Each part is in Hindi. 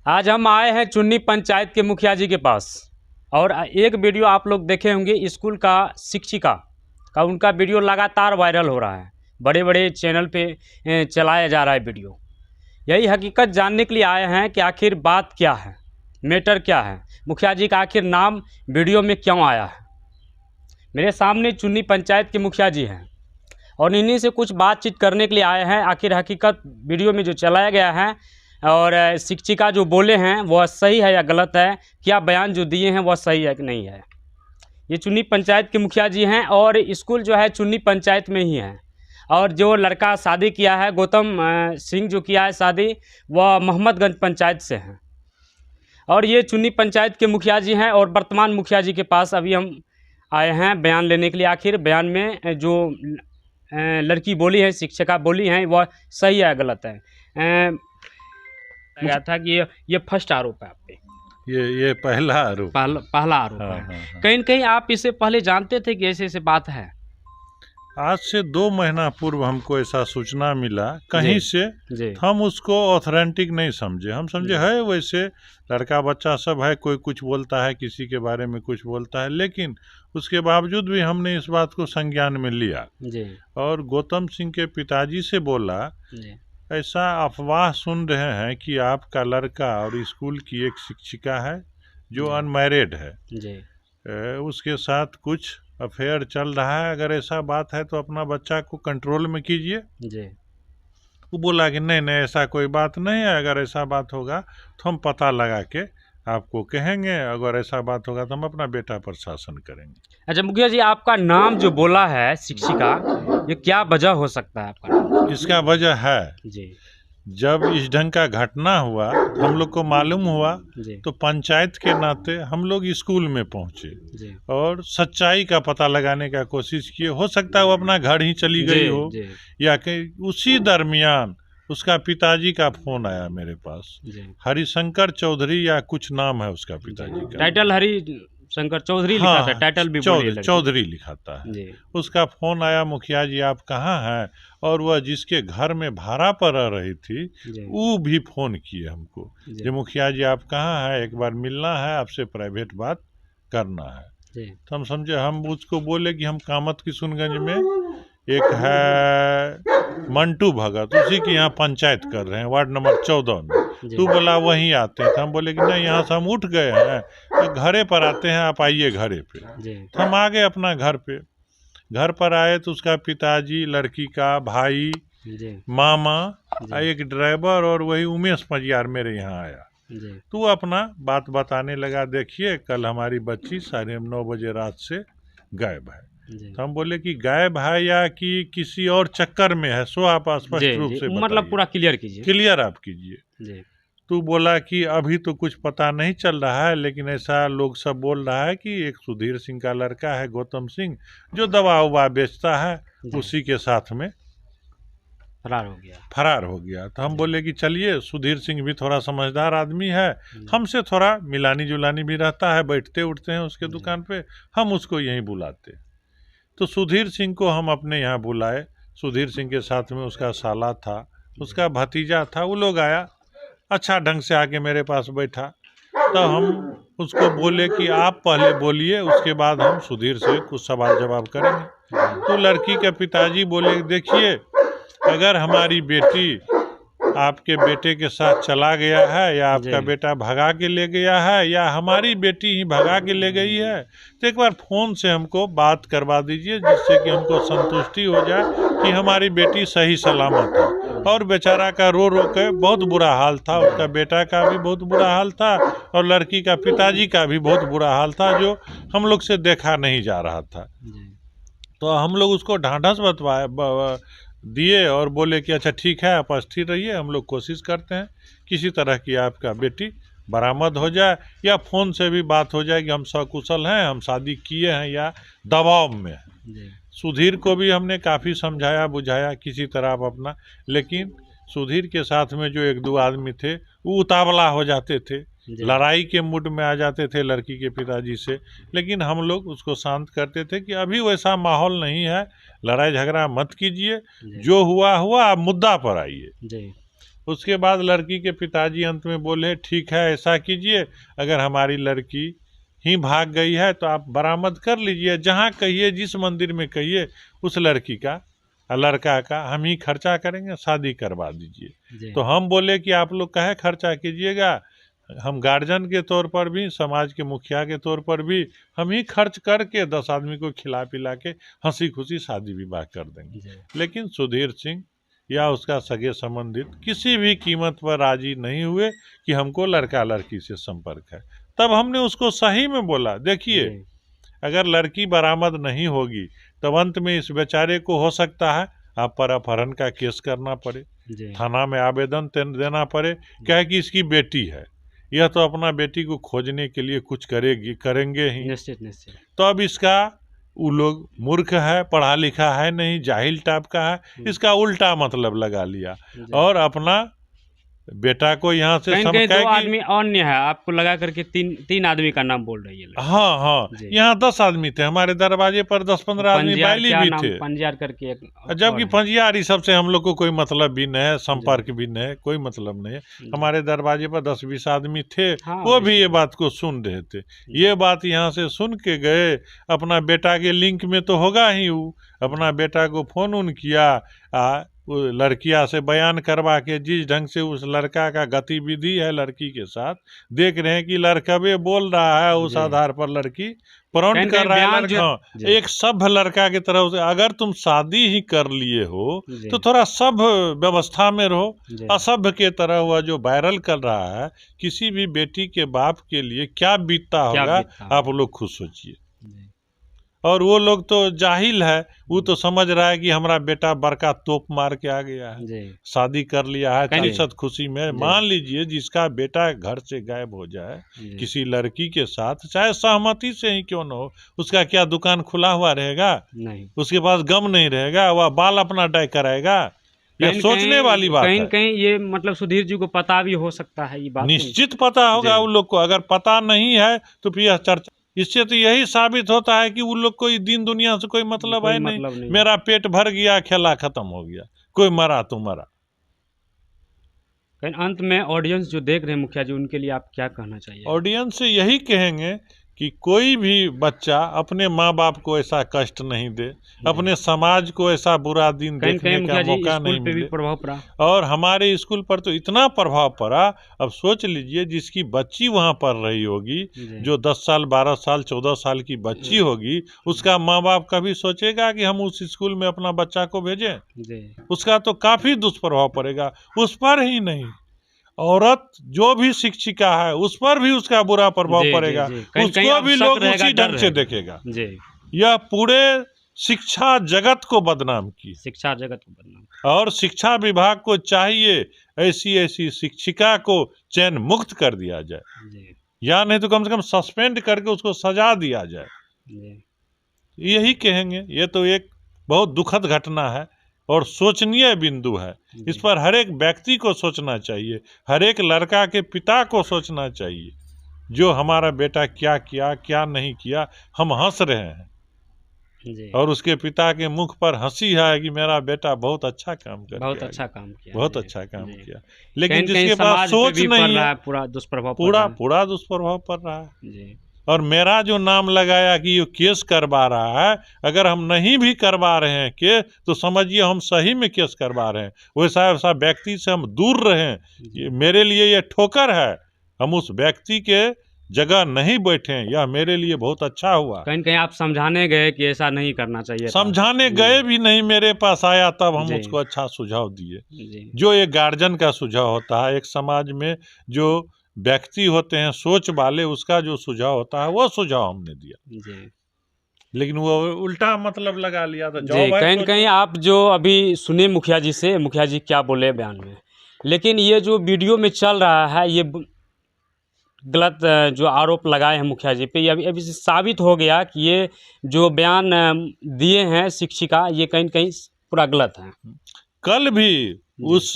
आज हम आए हैं चुन्नी पंचायत के मुखिया जी के पास और एक वीडियो आप लोग देखे होंगे स्कूल का शिक्षिका का, उनका वीडियो लगातार वायरल हो रहा है, बड़े बड़े चैनल पे चलाया जा रहा है वीडियो। यही हकीकत जानने के लिए आए हैं कि आखिर बात क्या है, मैटर क्या है, मुखिया जी का आखिर नाम वीडियो में क्यों आया है। मेरे सामने चुन्नी पंचायत के मुखिया जी हैं और इन्हीं से कुछ बातचीत करने के लिए आए हैं। आखिर हकीकत वीडियो में जो चलाया गया है और शिक्षिका जो बोले हैं वह सही है या गलत है, क्या बयान जो दिए हैं वह सही है कि नहीं है। ये चुन्नी पंचायत के मुखिया जी हैं और स्कूल जो है चुन्नी पंचायत में ही है। और जो लड़का शादी किया है गौतम सिंह जो किया है शादी, वह मोहम्मदगंज पंचायत से हैं। और ये चुन्नी पंचायत के मुखिया जी हैं और वर्तमान मुखिया जी के पास अभी हम आए हैं बयान लेने के लिए। आखिर बयान में जो लड़की बोली है, शिक्षिका बोली हैं, वह सही है गलत है। गया था कि ये फर्स्ट आरोप है आप पे, ये पहला आरोप, पहला आरोप हाँ, है। हाँ। कहीं न कहीं आप इसे पहले जानते थे कि ऐसे बात है? आज से 2 महीना पूर्व हमको ऐसा सूचना मिला कहीं से, जी। हम उसको ऑथेंटिक नहीं समझे। हम समझे है वैसे लड़का बच्चा सब है, कोई कुछ बोलता है, किसी के बारे में कुछ बोलता है, लेकिन उसके बावजूद भी हमने इस बात को संज्ञान में लिया जी। और गौतम सिंह के पिताजी से बोला, जी। ऐसा अफवाह सुन रहे हैं कि आपका लड़का और स्कूल की एक शिक्षिका है जो अनमैरिड है, जी। उसके साथ कुछ अफेयर चल रहा है। अगर ऐसा बात है तो अपना बच्चा को कंट्रोल में कीजिए। जी। वो बोला कि नहीं नहीं ऐसा कोई बात नहीं है, अगर ऐसा बात होगा तो हम पता लगा के आपको कहेंगे, अगर ऐसा बात होगा तो हम अपना बेटा पर शासन करेंगे। अच्छा मुखिया जी, आपका नाम जो बोला है शिक्षिका, ये क्या वजह हो सकता है आपका नाम? इसका वजह है, जी। जब इस ढंग का घटना हुआ तो हम लोग को मालूम हुआ, जी। तो पंचायत के नाते हम लोग स्कूल में पहुंचे जी। और सच्चाई का पता लगाने का कोशिश किए। हो सकता है वो अपना घर ही चली गई हो, या कि उसी दरमियान उसका पिताजी का फोन आया मेरे पास। हरिशंकर चौधरी या कुछ नाम है उसका पिताजी का, टाइटल हरिशंकर चौधरी लिखा था, टाइटल भी चौधरी लिखाता है। उसका फोन आया, मुखिया जी आप कहाँ हैं, और वह जिसके घर में भाड़ा पर रह रही थी वो भी फोन किए हमको, जो मुखिया जी आप कहाँ हैं, एक बार मिलना है आपसे, प्राइवेट बात करना है। तो हम समझे, हम उसको बोले कि हम कामत किशुनगंज में एक है मंटू भगत, उसी के यहाँ पंचायत कर रहे हैं, वार्ड नंबर 14 में। तू बोला वहीं आते हैं, तो हम बोले कि नहीं यहाँ से हम उठ गए हैं तो घरे पर आते हैं, आप आइए घरे पे। तो हम आ गए अपना घर पे। घर पर आए तो उसका पिताजी, लड़की का भाई, मामा, एक ड्राइवर और वही उमेश मजियार मेरे यहाँ आया। तो वो अपना बात बताने लगा, देखिए कल हमारी बच्ची 9:30 बजे रात से गायब है। तो हम बोले कि गायब है या कि किसी और चक्कर में है, सो आप स्पष्ट रूप से मतलब पूरा क्लियर कीजिए, क्लियर आप कीजिए। तो बोला कि अभी तो कुछ पता नहीं चल रहा है, लेकिन ऐसा लोग सब बोल रहा है कि एक सुधीर सिंह का लड़का है गौतम सिंह, जो दवा उवा बेचता है, उसी के साथ में फरार हो गया। तो हम बोले कि चलिए, सुधीर सिंह भी थोड़ा समझदार आदमी है, हमसे थोड़ा मिलानी जुलानी भी रहता है, बैठते उठते हैं उसके दुकान पे, हम उसको यहीं बुलाते। तो सुधीर सिंह को हम अपने यहाँ बुलाए। सुधीर सिंह के साथ में उसका साला था, उसका भतीजा था, वो लोग आया, अच्छा ढंग से आके मेरे पास बैठा। तो हम उसको बोले कि आप पहले बोलिए, उसके बाद हम सुधीर से कुछ सवाल जवाब करेंगे। तो लड़की के पिताजी बोले, देखिए अगर हमारी बेटी आपके बेटे के साथ चला गया है, या आपका बेटा भगा के ले गया है, या हमारी बेटी ही भगा के ले गई है, तो एक बार फ़ोन से हमको बात करवा दीजिए, जिससे कि हमको संतुष्टि हो जाए कि हमारी बेटी सही सलामत है। और बेचारा का रो रो के बहुत बुरा हाल था, उसका बेटा का भी बहुत बुरा हाल था और लड़की का पिताजी का भी बहुत बुरा हाल था, जो हम लोग से देखा नहीं जा रहा था। तो हम लोग उसको ढांढस बतवाए दिए और बोले कि अच्छा ठीक है, आप स्थिर रहिए, हम लोग कोशिश करते हैं किसी तरह की आपका बेटी बरामद हो जाए, या फ़ोन से भी बात हो जाए कि हम सकुशल हैं, हम शादी किए हैं या दबाव में हैं। सुधीर को भी हमने काफ़ी समझाया बुझाया किसी तरह आप अपना, लेकिन सुधीर के साथ में जो 1-2 आदमी थे वो उतावला हो जाते थे, लड़ाई के मूड में आ जाते थे लड़की के पिताजी से। लेकिन हम लोग उसको शांत करते थे कि अभी वैसा माहौल नहीं है, लड़ाई झगड़ा मत कीजिए, जो हुआ हुआ, आप मुद्दा पर आइए। उसके बाद लड़की के पिताजी अंत में बोले ठीक है ऐसा कीजिए, अगर हमारी लड़की ही भाग गई है तो आप बरामद कर लीजिए, जहाँ कहिए जिस मंदिर में कहिए उस लड़की का लड़का का हम ही खर्चा करेंगे, शादी करवा दीजिए। तो हम बोले कि आप लोग काहे खर्चा कीजिएगा, हम गार्जियन के तौर पर भी, समाज के मुखिया के तौर पर भी हम ही खर्च करके 10 आदमी को खिला पिला के हंसी खुशी शादी विवाह कर देंगे। लेकिन सुधीर सिंह या उसका सगे संबंधित किसी भी कीमत पर राजी नहीं हुए कि हमको लड़का लड़की से संपर्क है। तब हमने उसको सही में बोला, देखिए अगर लड़की बरामद नहीं होगी तब अंत में इस बेचारे को हो सकता है आप पर अपहरण का केस करना पड़े, थाना में आवेदन देना पड़े, कहे कि इसकी बेटी है, यह तो अपना बेटी को खोजने के लिए कुछ करेंगे ही। निश्चित। तो अब इसका वो लोग मूर्ख है, पढ़ा लिखा है नहीं, जाहिल टाइप का है, इसका उल्टा मतलब लगा लिया और अपना बेटा को यहाँ से कहीं दो आदमी अन्य है, आपको लगा करके तीन आदमी का नाम बोल रही है। हाँ, यहाँ 10 आदमी थे, हमारे दरवाजे पर 10-15 आदमी बैली भी थे, पंजियार करके, जबकि पंजियार इस सबसे हम लोग को कोई मतलब भी नहीं है, संपर्क भी नहीं है, कोई मतलब नहीं है। हमारे दरवाजे पर 10-20 आदमी थे, वो भी ये बात को सुन रहे थे। ये बात यहाँ से सुन के गए, अपना बेटा के लिंक में तो होगा ही, वो अपना बेटा को फोन किया, लड़किया से बयान करवा के जिस ढंग से उस लड़का का गतिविधि है लड़की के साथ, देख रहे हैं कि लड़का भी बोल रहा है, उस आधार पर लड़की प्रॉन्ट कर रहा है लड़का एक सभ्य लड़का की तरह से। अगर तुम शादी ही कर लिए हो तो थोड़ा सभ्य व्यवस्था में रहो, असभ्य के तरह हुआ जो वायरल कर रहा है, किसी भी बेटी के बाप के लिए क्या बीतता होगा आप लोग खुद सोचिए। और वो लोग तो जाहिल है, वो तो समझ रहा है कि हमारा बेटा बड़का तोप मार के आ गया है, शादी कर लिया है, चालीसत खुशी में। मान लीजिए जिसका बेटा घर से गायब हो जाए किसी लड़की के साथ, चाहे सहमति से ही क्यों न हो, उसका क्या दुकान खुला हुआ रहेगा? नहीं, उसके पास गम नहीं रहेगा, वह बाल अपना डाय कराएगा? ये सोचने वाली बात है। कहीं ये मतलब सुधीर जी को पता भी हो सकता है, ये बात निश्चित पता होगा उन लोग को। अगर पता नहीं है तो फिर यह चर्चा, इससे तो यही साबित होता है कि उन लोग को दिन दुनिया से कोई मतलब है नहीं। मेरा पेट भर गया, खेला खत्म हो गया, कोई मरा तो मरा। अंत में ऑडियंस जो देख रहे हैं मुखिया जी, उनके लिए आप क्या कहना चाहिए? ऑडियंस से यही कहेंगे कि कोई भी बच्चा अपने माँ बाप को ऐसा कष्ट नहीं दे, अपने समाज को ऐसा बुरा दिन देखने का मौका नहीं मिले। प्रभाव पड़ा, और हमारे स्कूल पर तो इतना प्रभाव पड़ा, अब सोच लीजिए जिसकी बच्ची वहाँ पढ़ रही होगी, जो 10 साल 12 साल 14 साल की बच्ची होगी, उसका माँ बाप कभी सोचेगा कि हम उस स्कूल में अपना बच्चा को भेजें? उसका तो काफी दुष्प्रभाव पड़ेगा। उस पर ही नहीं, औरत जो भी शिक्षिका है उस पर भी उसका बुरा प्रभाव पड़ेगा, उसको भी लोग उसी ढंग से देखेगा। यह पूरे शिक्षा जगत को बदनाम की, शिक्षा जगत को बदनाम। और शिक्षा विभाग को चाहिए ऐसी शिक्षिका को चयन मुक्त कर दिया जाए, या नहीं तो कम से कम सस्पेंड करके उसको सजा दिया जाए। यही कहेंगे। ये तो एक बहुत दुखद घटना है और सोचनीय बिंदु है। इस पर हर एक व्यक्ति को सोचना चाहिए, हर एक लड़का के पिता को सोचना चाहिए, जो हमारा बेटा क्या किया क्या नहीं किया। हम हंस रहे हैं और उसके पिता के मुख पर हंसी है कि मेरा बेटा बहुत अच्छा काम कर, बहुत अच्छा काम किया, बहुत अच्छा काम किया। लेकिन जिसके पास सोच नहीं है, पूरा दुष्प्रभाव पूरा दुष्प्रभाव पड़ रहा है। और मेरा जो नाम लगाया कि ये केस करवा रहा है, अगर हम नहीं भी करवा रहे हैं केस तो समझिए हम सही में केस करवा रहे हैं। वैसा व्यक्ति से हम दूर रहें, मेरे लिए ये ठोकर है। हम उस व्यक्ति के जगह नहीं बैठे, यह मेरे लिए बहुत अच्छा हुआ। कहीं आप समझाने गए कि ऐसा नहीं करना चाहिए, समझाने गए भी नहीं, मेरे पास आया तब हम उसको अच्छा सुझाव दिए, जो एक गार्जियन का सुझाव होता है। एक समाज में जो व्यक्ति होते हैं सोच वाले, उसका जो सुझाव होता है वो सुझाव हमने दिया। लेकिन वो उल्टा मतलब लगा लिया था। कहीं आप जो अभी सुने मुखिया जी से, मुखिया जी क्या बोले बयान में, लेकिन ये जो वीडियो में चल रहा है ये गलत जो आरोप लगाए हैं मुखिया जी पे, ये अभी साबित हो गया कि ये जो बयान दिए हैं शिक्षिका, ये कहीं पूरा गलत है। कल भी उस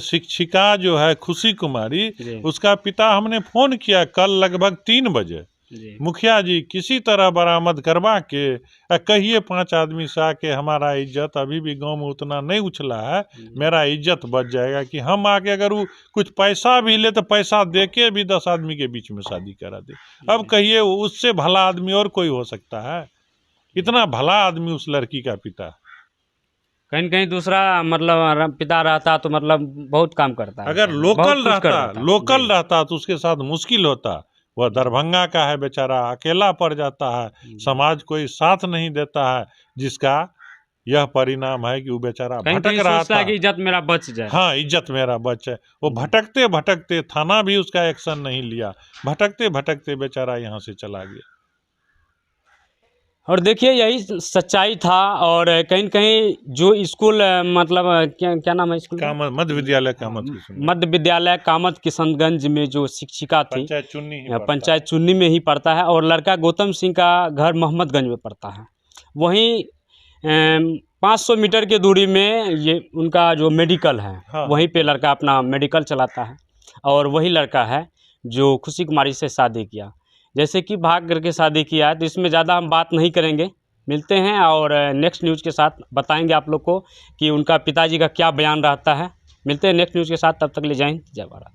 शिक्षिका जो है खुशी कुमारी, उसका पिता हमने फोन किया कल लगभग 3 बजे, जी। मुखिया जी किसी तरह बरामद करवा के कहिए 5 आदमी से आके हमारा इज्जत अभी भी गांव में उतना नहीं उछला है, मेरा इज्जत बच जाएगा कि हम आके अगर वो कुछ पैसा भी ले तो पैसा दे के भी 10 आदमी के बीच में शादी करा दे। अब कहिए उससे भला आदमी और कोई हो सकता है? इतना भला आदमी उस लड़की का पिता। कहीं न कहीं दूसरा मतलब पिता रहता तो मतलब बहुत काम करता है, अगर बहुत लोकल कुछ कर रहता देता। लोकल जी। रहता तो उसके साथ मुश्किल होता। वह दरभंगा का है बेचारा, अकेला पड़ जाता है, समाज कोई साथ नहीं देता है, जिसका यह परिणाम है कि वो बेचारा कहीं भटक कहीं रहा सोचता था। है कि इज्जत मेरा बच जाए। हाँ, इज्जत मेरा बच है। वो भटकते भटकते, थाना भी उसका एक्शन नहीं लिया, भटकते भटकते बेचारा यहाँ से चला गया। और देखिए यही सच्चाई था। और कहीं न कहीं जो स्कूल मतलब क्या क्या नाम है स्कूल का? मध्य विद्यालय कामत किशनगंज। मध्य विद्यालय कामत किशनगंज में जो शिक्षिका थी, पंचायत चुन्नी ही पड़ता पंचायत चुन्नी में ही पड़ता है, और लड़का गौतम सिंह का घर मोहम्मदगंज में पड़ता है। वहीं 500 मीटर की दूरी में ये उनका जो मेडिकल है, हाँ। वहीं पे लड़का अपना मेडिकल चलाता है। और वही लड़का है जो खुशी कुमारी से शादी किया। जैसे कि भाग करके शादी किया है, तो इसमें ज़्यादा हम बात नहीं करेंगे। मिलते हैं और नेक्स्ट न्यूज़ के साथ बताएंगे आप लोग को कि उनका पिताजी का क्या बयान रहता है। मिलते हैं नेक्स्ट न्यूज़ के साथ, तब तक ले जय हिंद, जय भारत।